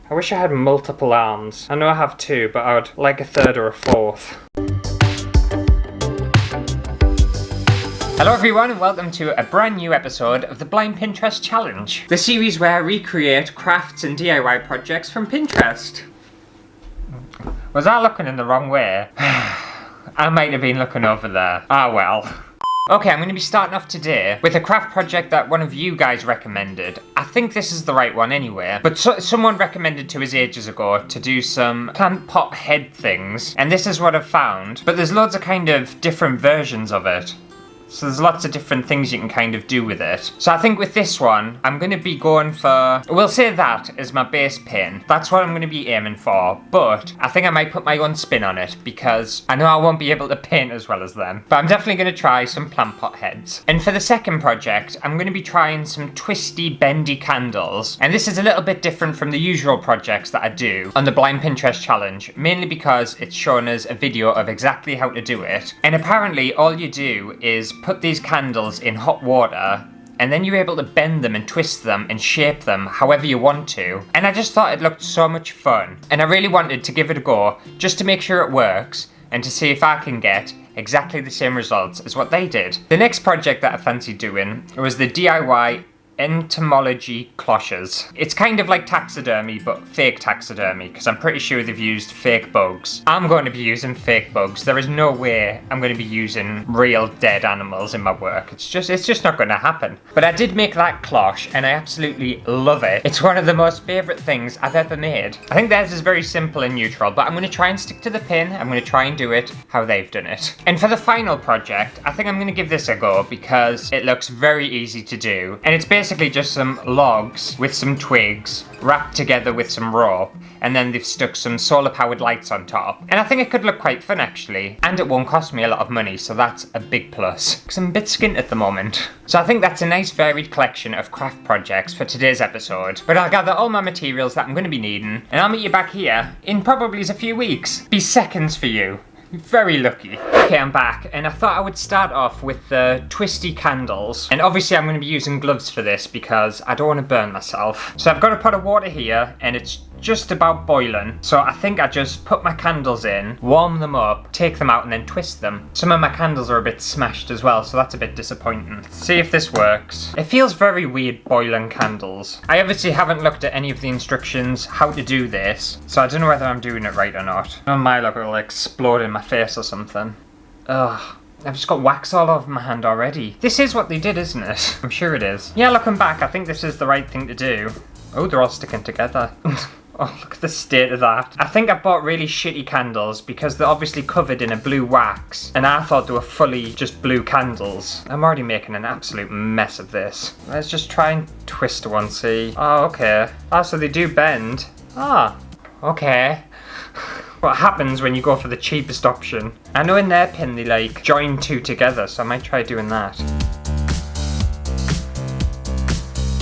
I wish I had multiple arms. I know I have two, but I would like a third or a fourth. Hello everyone and welcome to a brand new episode of the Blind Pinterest Challenge. The series where I recreate crafts and DIY projects from Pinterest. Was I looking in the wrong way? I might have been looking over there. Ah well. Okay, I'm going to be starting off today with a craft project that one of you guys recommended. I think this is the right one anyway, but someone recommended to us ages ago to do some plant pot head things, and this is what I've found, but there's loads of kind of different versions of it. So there's lots of different things you can kind of do with it. So I think with this one, I'm going to be going for, we'll say that as my base pin. That's what I'm going to be aiming for. But I think I might put my own spin on it because I know I won't be able to paint as well as them. But I'm definitely going to try some plant pot heads. And for the second project, I'm going to be trying some twisty, bendy candles. And this is a little bit different from the usual projects that I do on the Blind Pinterest Challenge, mainly because it's showing us a video of exactly how to do it. And apparently all you do is put these candles in hot water and then you're able to bend them and twist them and shape them however you want to. And I just thought it looked so much fun. And I really wanted to give it a go just to make sure it works and to see if I can get exactly the same results as what they did. The next project that I fancied doing was the DIY entomology cloches. It's kind of like taxidermy, but fake taxidermy, because I'm pretty sure they've used fake bugs. I'm going to be using fake bugs. There is no way I'm going to be using real dead animals in my work. It's just not going to happen. But I did make that cloche, and I absolutely love it. It's one of the most favourite things I've ever made. I think theirs is very simple and neutral, but I'm going to try and stick to the pin. I'm going to try and do it how they've done it. And for the final project, I think I'm going to give this a go because it looks very easy to do, and it's basically just some logs with some twigs wrapped together with some rope, and then they've stuck some solar powered lights on top. And I think it could look quite fun actually, and it won't cost me a lot of money, so that's a big plus because I'm a bit skint at the moment. So I think that's a nice varied collection of craft projects for today's episode. But I'll gather all my materials that I'm going to be needing, and I'll meet you back here in probably a few weeks. Be seconds for you. Very lucky. Okay, I'm back, and I thought I would start off with the twisty candles. And obviously I'm going to be using gloves for this because I don't want to burn myself. So I've got a pot of water here, and it's just about boiling. So I think I just put my candles in, warm them up, take them out, and then twist them. Some of my candles are a bit smashed as well, so that's a bit disappointing. Let's see if this works. It feels very weird boiling candles. I obviously haven't looked at any of the instructions how to do this, so I don't know whether I'm doing it right or not. On my luck, it'll explode in my face or something. Ugh. I've just got wax all over my hand already. This is what they did, isn't it? I'm sure it is. Yeah, looking back, I think this is the right thing to do. Oh, they're all sticking together. Oh, look at the state of that. I think I bought really shitty candles because they're obviously covered in a blue wax, and I thought they were fully just blue candles. I'm already making an absolute mess of this. Let's just try and twist one, see. Oh, okay. Oh, so they do bend. Ah, okay. What happens when you go for the cheapest option? I know in their pin they like join two together, so I might try doing that.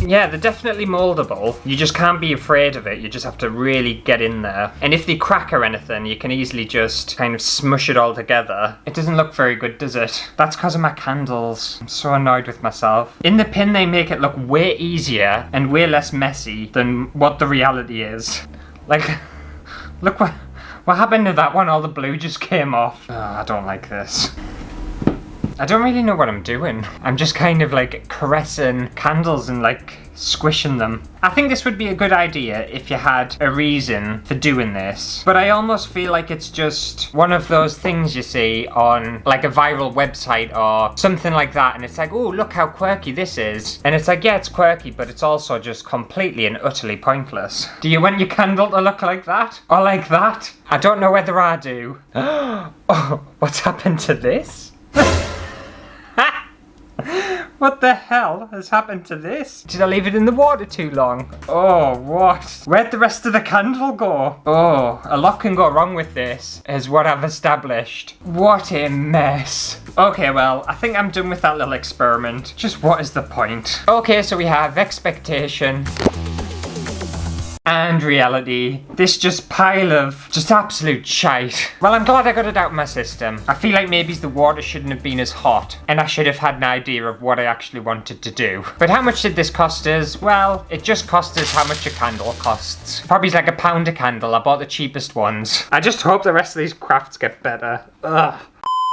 Yeah, they're definitely moldable. You just can't be afraid of it. You just have to really get in there. And if they crack or anything, you can easily just kind of smush it all together. It doesn't look very good, does it? That's because of my candles. I'm so annoyed with myself. In the pin, they make it look way easier and way less messy than what the reality is. Like, look what happened to that one? All the blue just came off. Oh, I don't like this. I don't really know what I'm doing. I'm just kind of like caressing candles and like squishing them. I think this would be a good idea if you had a reason for doing this. But I almost feel like it's just one of those things you see on like a viral website or something like that, and it's like, oh, look how quirky this is. And it's like, yeah, it's quirky, but it's also just completely and utterly pointless. Do you want your candle to look like that? Or like that? I don't know whether I do. Oh, what's happened to this? What the hell has happened to this? Did I leave it in the water too long? Oh, what? Where'd the rest of the candle go? Oh, a lot can go wrong with this, is what I've established. What a mess. Okay, well, I think I'm done with that little experiment. Just what is the point? Okay, so we have expectation. And reality. This just pile of just absolute shite. Well, I'm glad I got it out of my system. I feel like maybe the water shouldn't have been as hot, and I should have had an idea of what I actually wanted to do. But how much did this cost us? Well, it just cost us how much a candle costs. Probably like £1 a candle. I bought the cheapest ones. I just hope the rest of these crafts get better. Ugh.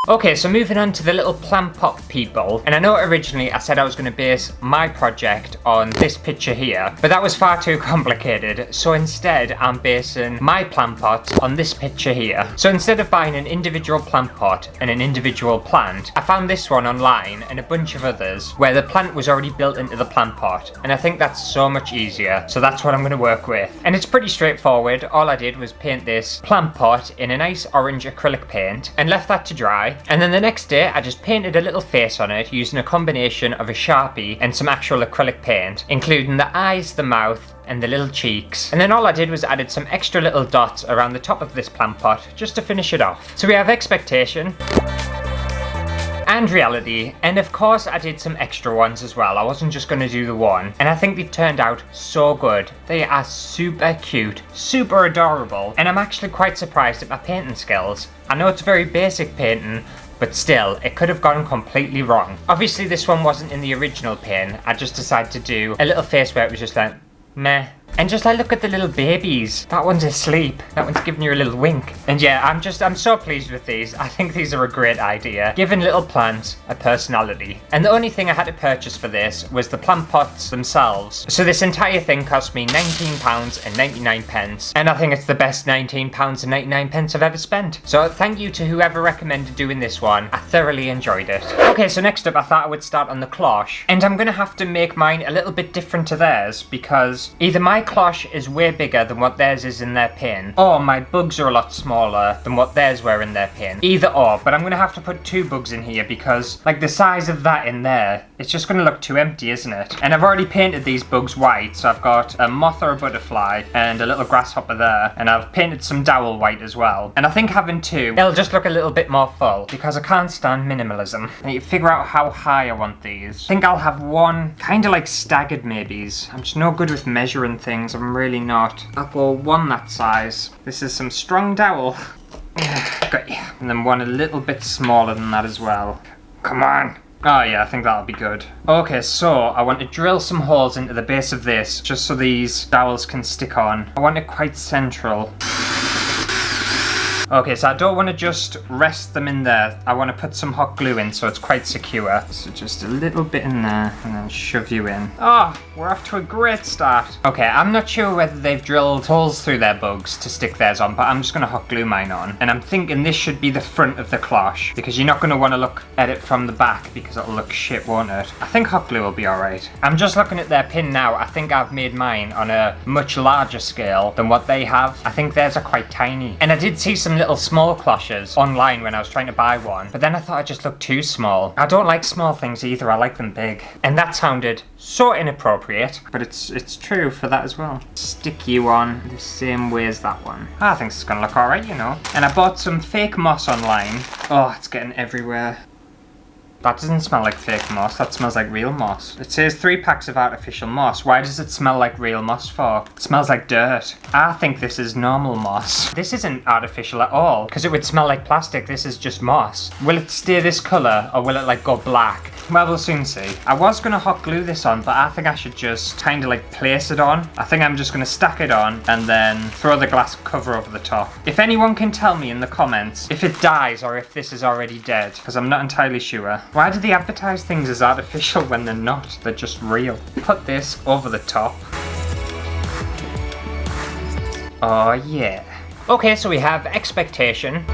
Okay, so moving on to the little plant pot people, and I know originally I said I was going to base my project on this picture here, but that was far too complicated, so instead I'm basing my plant pot on this picture here. So instead of buying an individual plant pot and an individual plant, I found this one online and a bunch of others where the plant was already built into the plant pot, and I think that's so much easier, so that's what I'm going to work with. And it's pretty straightforward. All I did was paint this plant pot in a nice orange acrylic paint and left that to dry. And then the next day I just painted a little face on it using a combination of a Sharpie and some actual acrylic paint, including the eyes, the mouth and the little cheeks. And then all I did was added some extra little dots around the top of this plant pot just to finish it off. So we have expectation and reality, and of course I did some extra ones as well. I wasn't just going to do the one, and I think they've turned out so good. They are super cute, super adorable, and I'm actually quite surprised at my painting skills. I know it's very basic painting, but still, it could have gone completely wrong. Obviously this one wasn't in the original paint. I just decided to do a little face where it was just like, meh. And just like, look at the little babies. That one's asleep. That one's giving you a little wink. And yeah, I'm so pleased with these. I think these are a great idea, giving little plants a personality. And the only thing I had to purchase for this was the plant pots themselves. So this entire thing cost me £19.99. And I think it's the best £19.99 I've ever spent. So thank you to whoever recommended doing this one. I thoroughly enjoyed it. Okay, so next up I thought I would start on the cloche. And I'm gonna have to make mine a little bit different to theirs, because either my cloche is way bigger than what theirs is in their pin, or my bugs are a lot smaller than what theirs were in their pin. Either or, but I'm gonna have to put 2 bugs in here because like the size of that in there, it's just gonna look too empty, isn't it? And I've already painted these bugs white, so I've got a moth or a butterfly and a little grasshopper there, and I've painted some dowel white as well. And I think having 2, it'll just look a little bit more full because I can't stand minimalism. I need to figure out how high I want these. I think I'll have one kind of like staggered maybes. I'm just no good with measuring things. I'm really not. I'll go one that size. This is some strong dowel. Got you. And then one a little bit smaller than that as well. Come on. Oh yeah, I think that'll be good. Okay, so I want to drill some holes into the base of this just so these dowels can stick on. I want it quite central. Okay, so I don't want to just rest them in there. I want to put some hot glue in so it's quite secure. So just a little bit in there and then shove you in. Oh, we're off to a great start. Okay, I'm not sure whether they've drilled holes through their bugs to stick theirs on, but I'm just going to hot glue mine on. And I'm thinking this should be the front of the cloche because you're not going to want to look at it from the back because it'll look shit, won't it? I think hot glue will be alright. I'm just looking at their pin now. I think I've made mine on a much larger scale than what they have. I think theirs are quite tiny. And I did see some little small cloches online when I was trying to buy one, but then I thought it just looked too small. I don't like small things either, I like them big. And that sounded so inappropriate, but it's true for that as well. Stick you on the same way as that one. I think it's gonna look alright, you know. And I bought some fake moss online. Oh, it's getting everywhere. That doesn't smell like fake moss, that smells like real moss. It says 3 packs of artificial moss. Why does it smell like real moss for? It smells like dirt. I think this is normal moss. This isn't artificial at all, because it would smell like plastic. This is just moss. Will it stay this colour, or will it like go black? Well, we'll soon see. I was going to hot glue this on, but I think I should just kind of like place it on. I think I'm just going to stack it on and then throw the glass cover over the top. If anyone can tell me in the comments if it dies or if this is already dead, because I'm not entirely sure. Why do they advertise things as artificial when they're not? They're just real. Put this over the top. Oh yeah. Okay, so we have expectation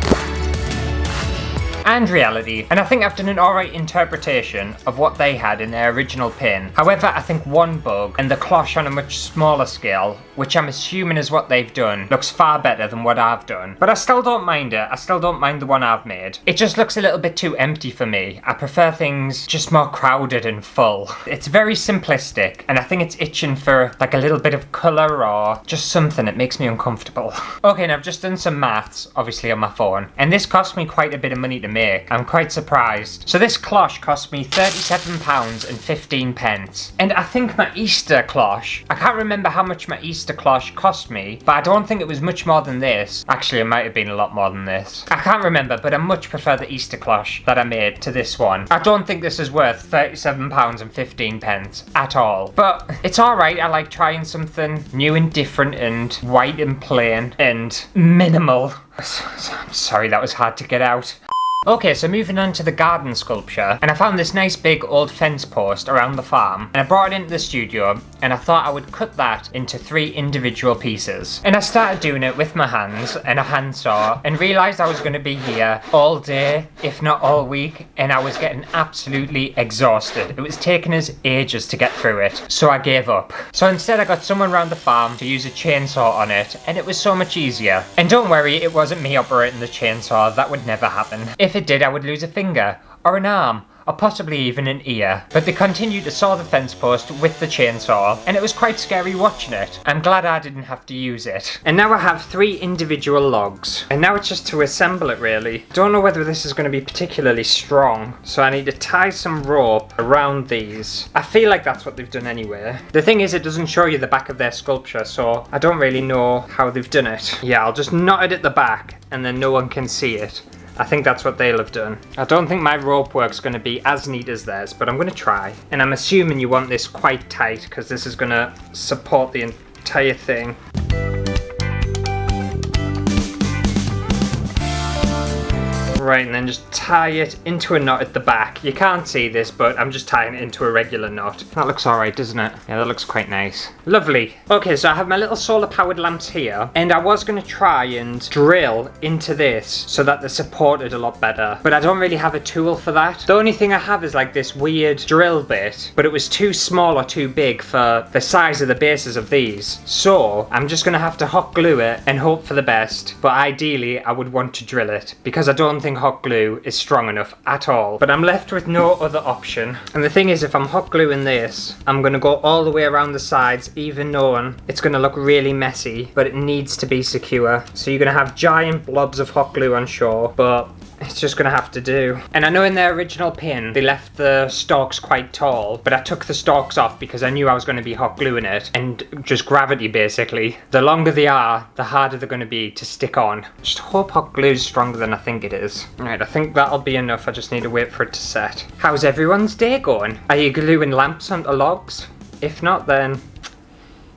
and reality, and I think I've done an alright interpretation of what they had in their original pin. However, I think one bug and the cloche on a much smaller scale, which I'm assuming is what they've done, looks far better than what I've done. But I still don't mind it. I still don't mind the one I've made. It just looks a little bit too empty for me. I prefer things just more crowded and full. It's very simplistic, and I think it's itching for like a little bit of colour or just something that makes me uncomfortable. Okay, now I've just done some maths, obviously on my phone, and this cost me quite a bit of money to make. make. I'm quite surprised. So this cloche cost me £37.15. And I think my Easter cloche, I can't remember how much my Easter cloche cost me, but I don't think it was much more than this. Actually, it might have been a lot more than this. I can't remember, but I much prefer the Easter cloche that I made to this one. I don't think this is worth £37.15 at all. But it's alright, I like trying something new and different and white and plain and minimal. I'm sorry, that was hard to get out. Okay, so moving on to the garden sculpture, and I found this nice big old fence post around the farm, and I brought it into the studio, and I thought I would cut that into 3 individual pieces. And I started doing it with my hands and a handsaw, and realised I was going to be here all day, if not all week, and I was getting absolutely exhausted. It was taking us ages to get through it, so I gave up. So instead I got someone around the farm to use a chainsaw on it, and it was so much easier. And don't worry, it wasn't me operating the chainsaw, that would never happen. If it did, I would lose a finger, or an arm, or possibly even an ear. But they continued to saw the fence post with the chainsaw, and it was quite scary watching it. I'm glad I didn't have to use it. And now I have 3 individual logs, and now it's just to assemble it really. Don't know whether this is going to be particularly strong, so I need to tie some rope around these. I feel like that's what they've done anyway. The thing is, it doesn't show you the back of their sculpture, so I don't really know how they've done it. Yeah, I'll just knot it at the back, and then no one can see it. I think that's what they'll have done. I don't think my rope work's going to be as neat as theirs, but I'm going to try. And I'm assuming you want this quite tight, because this is going to support the entire thing. Right, and then just tie it into a knot at the back. You can't see this, but I'm just tying it into a regular knot. That looks alright, doesn't it? Yeah, that looks quite nice. Lovely. Okay, so I have my little solar powered lamps here, and I was going to try and drill into this so that they're supported a lot better, but I don't really have a tool for that. The only thing I have is like this weird drill bit, but it was too small or too big for the size of the bases of these. So I'm just going to have to hot glue it and hope for the best, but ideally I would want to drill it, because I don't think hot glue is strong enough at all. But I'm left with no other option. And the thing is, if I'm hot gluing this, I'm going to go all the way around the sides, even knowing it's going to look really messy, but it needs to be secure. So you're going to have giant blobs of hot glue on show, but it's just gonna have to do. And I know in their original pin they left the stalks quite tall, but I took the stalks off because I knew I was going to be hot gluing it, and just gravity basically. The longer they are, the harder they're going to be to stick on. Just hope hot glue is stronger than I think it is. Right, I think that'll be enough. I just need to wait for it to set. How's everyone's day going? Are you gluing lamps onto logs? If not, then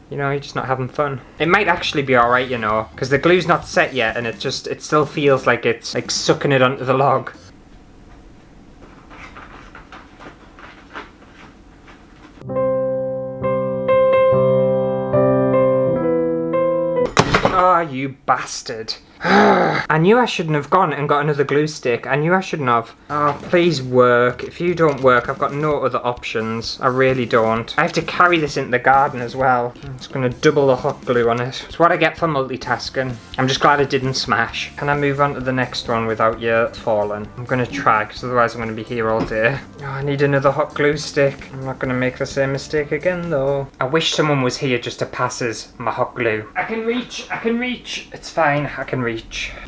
you know, you're just not having fun. It might actually be alright, you know, because the glue's not set yet, and it still feels like it's like sucking it onto the log. Oh, you bastard. I knew I shouldn't have gone and got another glue stick. I knew I shouldn't have. Oh, please work. If you don't work, I've got no other options. I really don't. I have to carry this into the garden as well. I'm just going to double the hot glue on it. It's what I get for multitasking. I'm just glad it didn't smash. Can I move on to the next one without you falling? I'm going to try, because otherwise I'm going to be here all day. Oh, I need another hot glue stick. I'm not going to make the same mistake again, though. I wish someone was here just to pass us my hot glue. I can reach. It's fine. I can reach.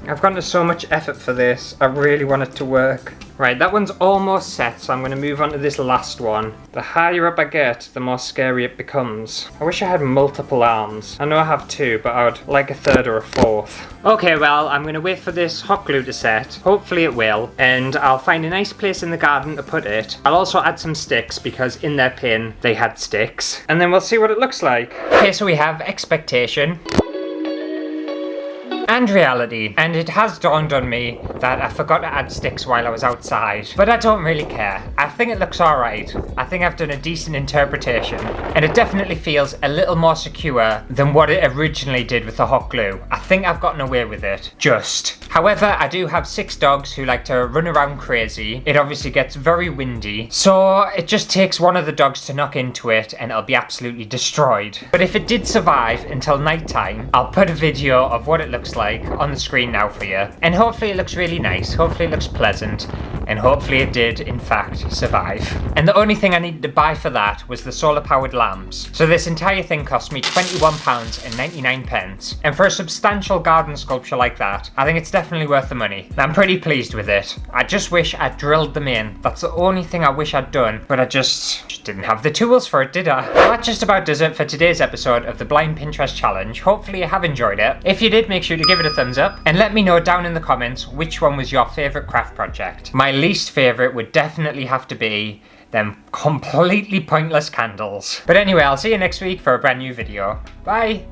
I've gone to so much effort for this. I really want it to work. Right, that one's almost set, so I'm going to move on to this last one. The higher up I get, the more scary it becomes. I wish I had multiple arms. I know I have 2, but I would like a 3rd or a 4th. Okay, well, I'm going to wait for this hot glue to set. Hopefully it will. And I'll find a nice place in the garden to put it. I'll also add some sticks, because in their pin, they had sticks. And then we'll see what it looks like. Okay, so we have expectation and reality, and it has dawned on me that I forgot to add sticks while I was outside, but I don't really care. I think it looks alright. I think I've done a decent interpretation, and it definitely feels a little more secure than what it originally did with the hot glue. I think I've gotten away with it, just. However, I do have 6 dogs who like to run around crazy. It obviously gets very windy, so it just takes one of the dogs to knock into it and it'll be absolutely destroyed. But if it did survive until night time, I'll put a video of what it looks like on the screen now for you, and hopefully it looks really nice. Hopefully it looks pleasant, And hopefully it did, in fact, survive. And the only thing I needed to buy for that was the solar powered lamps. So this entire thing cost me £21.99. And for a substantial garden sculpture like that, I think it's definitely worth the money. I'm pretty pleased with it. I just wish I'd drilled them in. That's the only thing I wish I'd done, but I just didn't have the tools for it, did I? Well, that just about does it for today's episode of the Blind Pinterest Challenge. Hopefully you have enjoyed it. If you did, make sure to give it a thumbs up and let me know down in the comments which one was your favourite craft project. My least favourite would definitely have to be them completely pointless candles. But anyway, I'll see you next week for a brand new video. Bye!